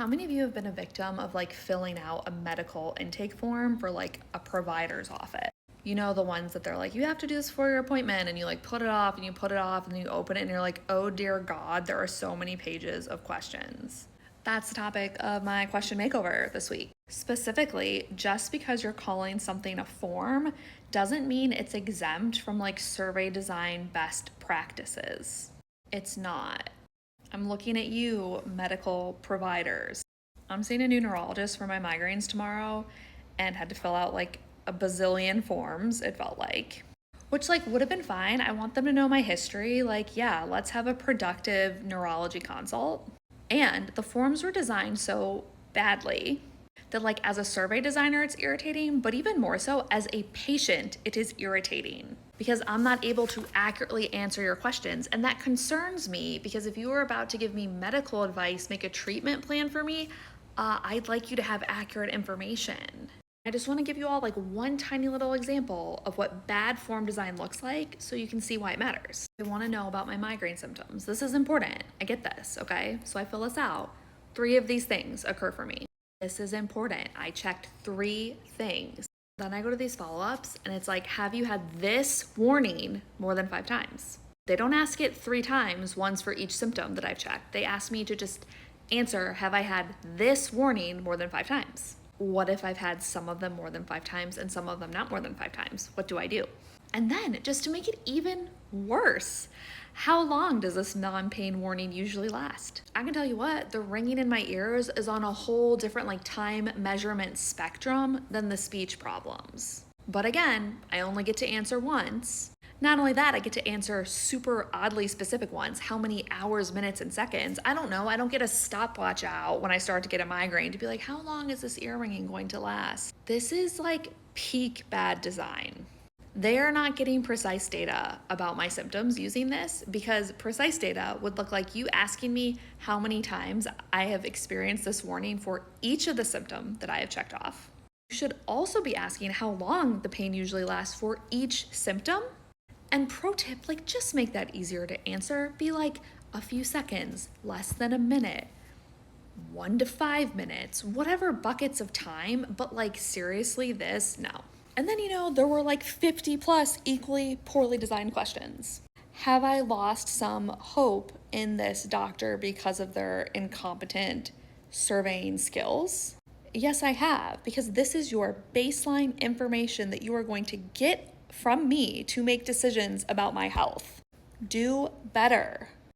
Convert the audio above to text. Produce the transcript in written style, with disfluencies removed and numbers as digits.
How many of you have been a victim of like filling out a medical intake form for like a provider's office? You know, the ones that they're like, you have to do this for your appointment, and you like put it off and you put it off and then you open it and you're like, oh dear God, there are so many pages of questions. That's the topic of my question makeover this week. Specifically, just because you're calling something a form doesn't mean it's exempt from like survey design best practices. It's not. I'm looking at you, medical providers. I'm seeing a new neurologist for my migraines tomorrow and had to fill out like a bazillion forms, it felt like. Which like would have been fine. I want them to know my history. Like, yeah, let's have a productive neurology consult. And the forms were designed so badly that like as a survey designer it's irritating, but even more so as a patient it is irritating because I'm not able to accurately answer your questions. And that concerns me because if you were about to give me medical advice, make a treatment plan for me, I'd like you to have accurate information. I just want to give you all like one tiny little example of what bad form design looks like so you can see why it matters. I want to know about my migraine symptoms. This is important. I get this, okay? So I fill this out. 3 of these things occur for me. This is important. I checked 3 things. Then I go to these follow-ups and it's like, have you had this warning more than 5 times? They don't ask it 3 times, once for each symptom that I've checked. They ask me to just answer, have I had this warning more than 5 times? What if I've had some of them more than 5 times and some of them not more than 5 times? What do I do? And then, just to make it even worse, how long does this non-pain warning usually last? I can tell you what, the ringing in my ears is on a whole different like time measurement spectrum than the speech problems. But again, I only get to answer once. Not only that, I get to answer super oddly specific ones. How many hours, minutes, and seconds? I don't know. I don't get a stopwatch out when I start to get a migraine to be like, how long is this ear ringing going to last? This is like peak bad design. They are not getting precise data about my symptoms using this because precise data would look like you asking me how many times I have experienced this warning for each of the symptom that I have checked off. You should also be asking how long the pain usually lasts for each symptom. And pro tip, like just make that easier to answer. Be like a few seconds, less than a minute, 1 to 5 minutes, whatever buckets of time, but like seriously this, no. And then, there were like 50 plus equally poorly designed questions. Have I lost some hope in this doctor because of their incompetent surveying skills? Yes, I have, because this is your baseline information that you are going to get from me to make decisions about my health. Do better.